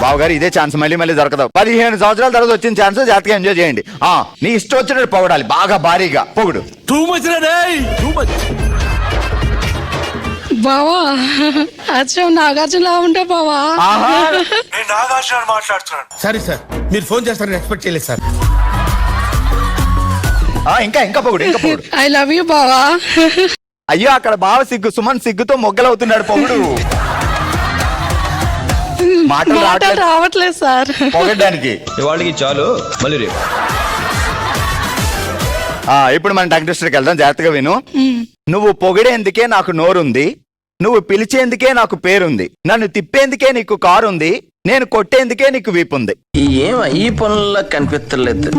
బావగారు ఇదే ఛాన్స్ మళ్ళీ మళ్ళీ దొరకదు. 15 సంవత్సరాల తర్వాత వచ్చిన ఛాన్స్ జాగ్రత్తగా ఎంజాయ్ చేయండి. నీ ఇష్టం వచ్చినట్టు పొగడాలి, బాగా భారీగా పొగుడు. బావా అచ్చం నాగార్జునలా ఉంటా బావా. నాగార్జున మాట్లాడుతున్నాను. సరే సార్, మీరు ఫోన్ చేస్తారని ఎక్స్పెక్ట్ చేయలేదు సార్. ఇంకా పొగుడు, ఇంకా పొగుడు. ఐ లవ్ యూ బావా. అయ్యో అక్కడ బావ సుమన్ సిగ్గుతో మొగ్గలవుతున్నాడు పొగుడు. మాటలు రావట్లేదు సార్ పొగడానికి. వాళ్ళకి చాలు, మళ్ళీ రేపు. ఇప్పుడు మనం టంగ్ వెళ్దాం, జాగ్రత్తగా విను. నువ్వు పొగిడేందుకే నాకు నోరుంది, నువ్వు పిలిచేందుకే నాకు పేరుంది, నన్ను తిప్పేందుకే నీకు కారుంది, నేను కొట్టేందుకే నీకు వీపుంది. ఈ పనుల్లో కనిపించలేదు.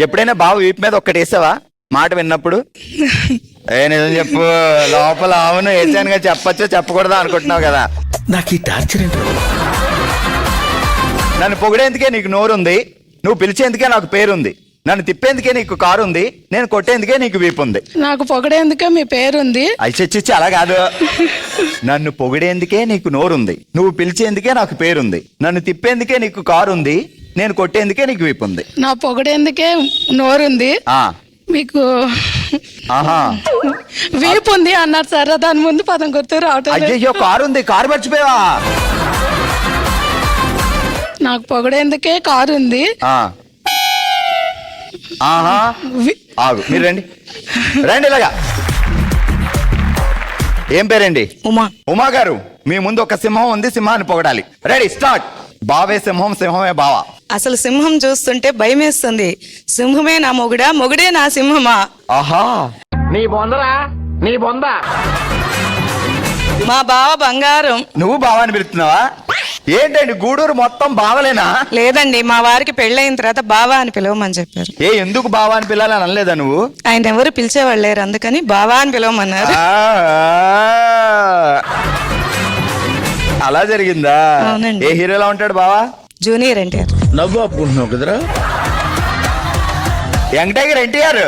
ఎప్పుడైనా బావ వీపు మీద ఒక్కటేసావా మాట విన్నప్పుడు? నిజం చెప్పు, లోపల అవును వేసానుగా చెప్పచ్చో చెప్పకూడదా అనుకుంటున్నావు కదా. నాకు ఈ టార్చర్ ఏంటో. నన్ను పొగిడేందుకే నీకు నోరుంది, నువ్వు పిలిచేందుకే నాకు పేరుంది, నన్ను తిప్పేందుకే నీకు కారుంది, నేను కొట్టేందుకే నీకు వీపుంది. నాకు పొగడేందుకే మీ పేరుంది. అయిచిచ్చి అలా కాదు. నన్ను పొగిడేందుకే నీకు నోరుంది, నువ్వు పిలిచేందుకే నాకు పేరుంది, నన్ను తిప్పేందుకే నీకు కారుంది, నేను కొట్టేందుకే నీకు వీపుంది. నా పొగడేందుకే నోరుంది, మీకు వీపు ఉంది అన్నారు సార్. దాని ముందు పదం గుర్తు రావటం. అయ్యో కారు ఉంది, కారు మర్చిపోయావా? నాకు పొగడేందుకే కారు ఉంది. ఆగు, మీరు రండి రండి ఇలాగా. ఏం పేరండి? ఉమా. ఉమా గారు, మీ ముందు ఒక సింహం ఉంది, సింహాన్ని పొగడాలి. Ready start. బావే సింహం, సింహమే బావా. అసలు సింహం చూస్తుంటే భయమేస్తుంది. సింహమే నా మొగుడా, మొగుడే నా సింహమా? ఆహా, నీ బొందరా, నీ బొంద. మా బావ బంగారం. నువ్వు బావాని పిలుస్తున్నావా? ఏంటండి గూడూరు మొత్తం బావలేనా? లేదండి, మా వారికి పెళ్ళైన తర్వాత బావా అని పిలవమని చెప్పారు. ఎందుకు బావా అని పిలాలని అనలేదా నువ్వు? ఆయన ఎవరు పిలిచేవాళ్ళు లేరు, అందుకని బావా అని పిలవమన్నారు. అలా జరిగిందా? అవునండి. ఏ హీరోలా ఉంటాడు బావా? జూనియర్ ఎన్టీఆర్. నవ్వు ఆపుకుంటున్నావు కదరా. Young tiger NTR.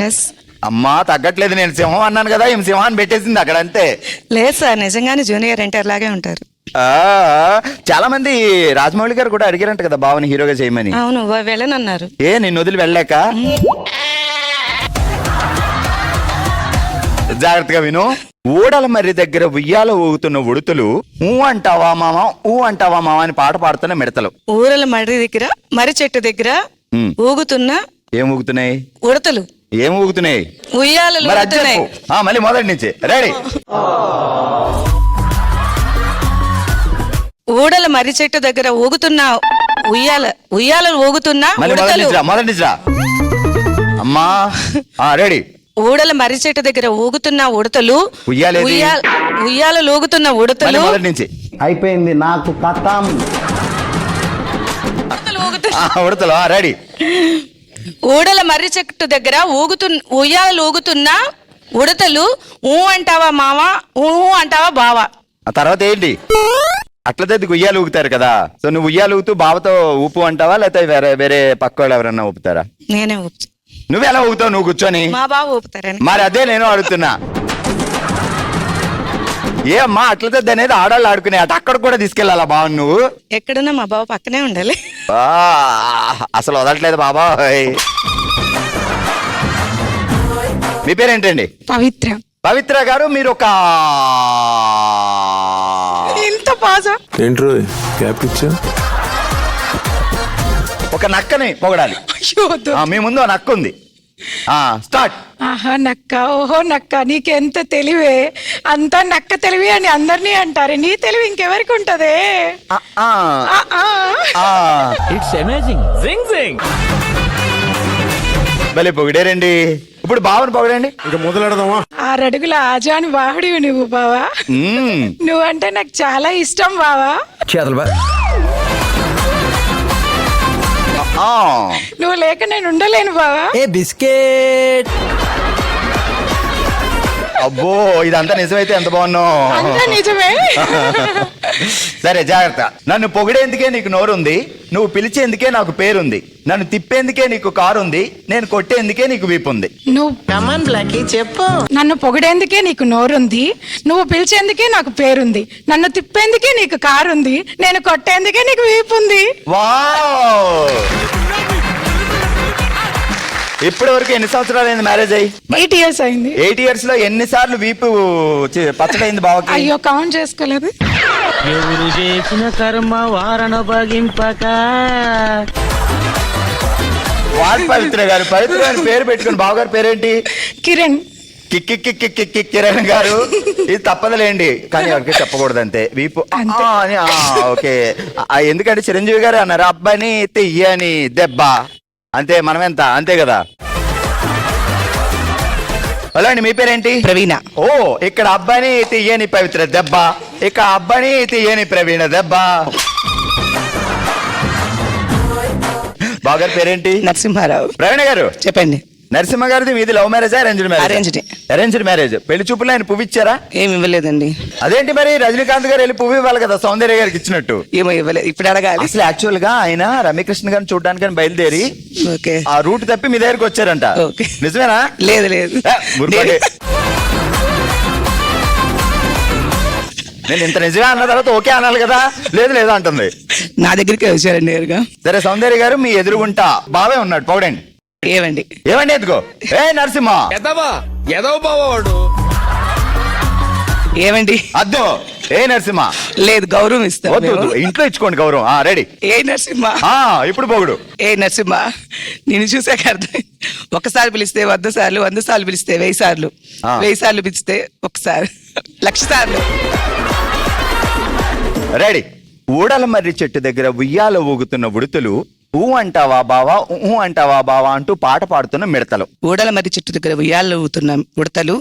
ఎస్. అమ్మా తగ్గట్లేదు, నేను సింహం అన్నాను కదా, ఏం సింహాన్ని పెట్టేసింది అక్కడ అంతే. లేదు సార్, నిజంగానే జూనియర్ ఎన్టీఆర్ లాగే ఉంటారు. చాలా మంది రాజమౌళి గారు కూడా అడిగారంట కదా బావని హీరోగా చేయమని. అవును, వెళ్ళనన్నారు. నిన్ను వదిలి వెళ్ళాక? జాగ్రత్తగా విను. ఊడల మర్రి దగ్గర ఉయ్యాల ఊగుతున్న ఉడుతులు ఊ అంటావా మామ, ఊ అంటావా మామ అని పాట పాడుతున్న మిడతలు. ఊరల మర్రి దగ్గర, మర్రి చెట్టు దగ్గర ఊగుతున్న ఏం ఊగుతున్నాయి? ఉడతలు. ఏం ఊగుతున్నాయి? ఉయ్యాలలు ఊగుతున్నాయి. మళ్ళీ మొదటి నుంచి రెడీ. ఊడల మర్రి చెట్టు దగ్గర ఊగుతున్న ఉయ్యాలలు ఊగుతున్న మొదటి నుంచి రా అమ్మా. రెడీ. ఊడల మర్రి చెట్టు దగ్గర ఊగుతున్న ఉడతలు, ఉయ్యాలలు ఊగుతున్న ఉడతలు. మొదటి నుంచి అయిపోయింది నాకు కథం. ఉడతలు రెడీ. ఊడల మర్రి చెట్టు దగ్గర ఉయ్యాలలు ఊగుతున్న ఉడతలు ఊ అంటావా మావా, ఊ అంటావా బావా. ఆ తర్వాత ఏంటి? అట్లయితే ఉయ్యాలు ఊగుతారు కదా, సో నువ్వు ఉయ్యాలు ఊగుతూ బావతో ఊపు అంటావా, లేకపోతే వేరే పక్క వాళ్ళు ఎవరన్నా ఊపుతారా? నేనే ఊపుతా. నువ్వు ఎలా ఊగుతావు నువ్వు కూర్చొని? మా బావ ఊపుతారని. మరి అదే నేను అడుగుతున్నా. ఏమ్మా అట్లయితే అనేది ఆడాళ్ళు ఆడుకునే అటు అక్కడ కూడా తీసుకెళ్ళాలా బావ నువ్వు? ఎక్కడున్నా మా బావ పక్కనే ఉండాలి. అసలు వదలట్లేదు బాబా. మీ పేరేంటండి? పవిత్ర. పవిత్ర గారు, మీరు ఒక ఇంత పాజా ఒక నక్కని పొగడాలి. మీ ముందు నక్క ఉంది. స్టార్ట్. ఆహా నక్క, ఓహో నక్క, నీకెంత తెలివే, అంతా నక్క తెలివి అని అందరినీ అంటారు, నీ తెలివి ఇంకెవరికి ఉంటదే? It's amazing. జింగ్ జింగ్. భలే పొగిడారండి. ఇప్పుడు బావని పొగడండి. ఇంకా మొదలెడదామా? 6 అడుగుల ఆజాని వాహుడివి నువ్వు బావా. నువ్వంటే నాకు చాలా ఇష్టం బావా. నువ్వు లేక నేను ఉండలేను బావా. ఏ బిస్కెట్. అబ్బో ఇదంతా నిజమైతే ఎంత బాగున్నావు. అంతా నిజమే. సరే జాగ్రత్త. నన్ను పొగిడేందుకే నీకు నోరుంది, నువ్వు పిలిచేందుకే నాకు పేరుంది, నన్ను తిప్పేందుకే నీకు కారుంది, నేను కొట్టేందుకే నీకు వీపుంది. నువ్వు కమాన్ బ్లాకీ చెప్పు. నన్ను పొగిడేందుకే నీకు నోరుంది, నువ్వు పిలిచేందుకే నాకు పేరుంది, నన్ను తిప్పేందుకే నీకు కారుంది, నేను కొట్టేందుకే నీకు వీపుంది. వావ్! ఇప్పటి వరకు ఎన్ని సంవత్సరాలు అయింది మ్యారేజ్ అయ్యి? 8 years అయింది. 8 years లో ఎన్నిసార్లు వీపు పచ్చడైంది బావకి? అయ్యో కౌంట్ చేసుకోలేదు. ఎవరు చేసిన కర్మ వారణ భగింపక. వాడు పవిత్ర గారు, పవిత్ర గారి పేరు పెట్టుకుని బావగారి పేరేంటి? కిరణ్. కిక్కి కిక్కి కిక్కి కిరణ్ గారు. ఇది తప్పదులేండి, కానీ ఎవరికి చెప్పకూడదు అంతే. వీపు అంతే. అని ఓకే. ఎందుకంటే చిరంజీవి గారు అన్నారు అబ్బాయిని తెయ్యని దెబ్బ అంతే, మనం ఎంత అంతే కదా. హలో అండి, మీ పేరేంటి? ప్రవీణ. ఓ, ఇక్కడ అబ్బాయిని తీయని పవిత్ర దెబ్బ, ఇక్కడ అబ్బాయిని తీయని ప్రవీణ దెబ్బ. బావగారి పేరేంటి? నరసింహారావు. ప్రవీణ గారు చెప్పండి. నరసింహ గారిది మీది love marriage arranged marriage? Arranged. Arranged marriage. పెళ్లి చూపులు ఆయన పువ్వు ఇచ్చారా? ఏమి ఇవ్వలేదండి. అదేంటి మరి, రజనీకాంత్ గారు వెళ్ళి పువ్వు ఇవ్వాలి కదా సౌందర్య గారికి ఇచ్చినట్టు. ఏమో ఇవ్వలేదు, ఇప్పుడు అడగాలి. అసలు యాక్చువల్ గా ఆయన రమ్యకృష్ణ గారిని చూడడానికి బయలుదేరి ఓకే. ఆ రూట్ తప్పి మీ దగ్గరికి వచ్చారంట. ఓకే. నిజమేనా? లేదు లేదు. ఊరుకోండి. నేను ఇంత నిజమే అన్న తర్వాత ఓకే అనాలి కదా. లేదు లేదు అంటుంది. నా దగ్గరికి వచ్చారండి నేరుగా. సరే సౌందర్య గారు, మీ ఎదురుగుంటా బావే ఉన్నాడు, పొగడండి. ఏమండి? ఏమండి ఎదుగో. ఏ నరసింహ ఎదవ బావాడు. ఏమండి? అద్దు. ఏ నరసింహ. లేదు, గౌరవం ఇస్తాం. వద్దు వద్దు, ఇంట్లో ఇచ్చుకోండి గౌరవం. రెడీ. ఏ నరసింహ. ఇప్పుడు పొగుడు. ఏ నరసింహ, నేను చూసాక అర్థం. ఒకసారి పిలిస్తే 100 సార్లు, 100 సార్లు పిలిస్తే 1000 సార్లు, 1000 సార్లు పిలిస్తే ఒకసారి 1,00,000 సార్లు. రెడీ. ఊడల మర్రి చెట్టు దగ్గర ఉయ్యాల ఊగుతున్న ఉడుతులు, ఊ అంటావా బావా, ఊ అంటావా బావా అంటూ పాట పాడుతున్న మిడతలు. ఊడల మర్రి చెట్టు దగ్గర ఉయ్యాలు ఊగుతున్న ఉడతలు,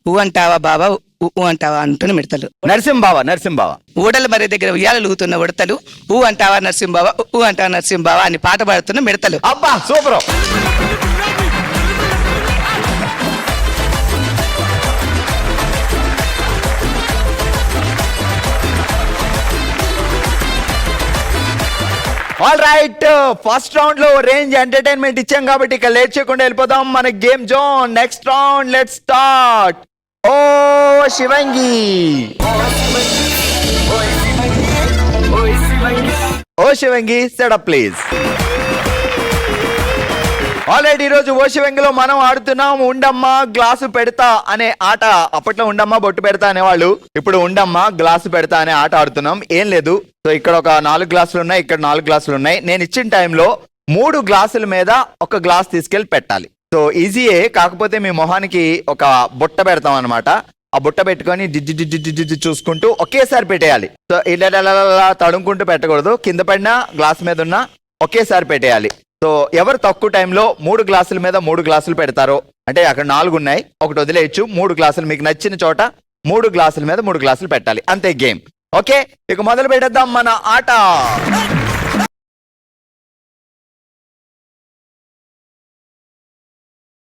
ఊ అంటావా బావా, ఊ అంటావా అంటున్న మిడతలు. నరసింబావ నరసింబావ. ఊడల మర్రి దగ్గర ఉయ్యాలు ఊగుతున్న ఉడతలు, ఊ అంటావా నరసింబావ, ఊ అంటావా నరసింబావ అని పాట పాడుతున్న మిడతలు. అబ్బా super. All right, first round లో రేంజ్ ఎంటర్టైన్మెంట్ ఇచ్చాం కాబట్టి ఇక లేట్ చేయకుండా వెళ్ళిపోదాం మన game zone. Next round let's start. ఓ శివంగి, ఓ Shivangi set up please. Already ఈ రోజు ఓ శివంగిలో మనం ఆడుతున్నాం ఉండమ్మా గ్లాసు పెడతా అనే ఆట. అప్పట్లో ఉండమ్మా బొట్టు పెడతా అనేవాళ్ళు, ఇప్పుడు ఉండమ్మా గ్లాసు పెడతా అనే ఆట ఆడుతున్నాం. ఏం లేదు, సో ఇక్కడ ఒక 4 గ్లాసులు ఉన్నాయి, ఇక్కడ 4 గ్లాసులు ఉన్నాయి. నేను ఇచ్చిన టైంలో 3 గ్లాసుల మీద ఒక గ్లాస్ తీసుకెళ్లి పెట్టాలి. సో ఈజీయే, కాకపోతే మీ మొహానికి ఒక బుట్ట పెడతాం అనమాట. ఆ బుట్ట పెట్టుకొని జిజ్జి చూసుకుంటూ ఒకేసారి పెట్టేయాలి. సో ఇలా తడుముకుంటూ పెట్టకూడదు, కింద పడినా గ్లాస్ మీద ఉన్నా ఒకేసారి పెట్టేయాలి. సో ఎవరు తక్కువ టైంలో 3 గ్లాసుల మీద 3 గ్లాసులు పెడతారో, అంటే అక్కడ 4 ఉన్నాయి, ఒకటి వదిలేయచ్చు. 3 గ్లాసులు మీకు నచ్చిన చోట 3 గ్లాసుల మీద 3 గ్లాసులు పెట్టాలి, అంతే గేమ్. ఓకే, ఇక మొదలు పెట్టేద్దాం మన ఆట.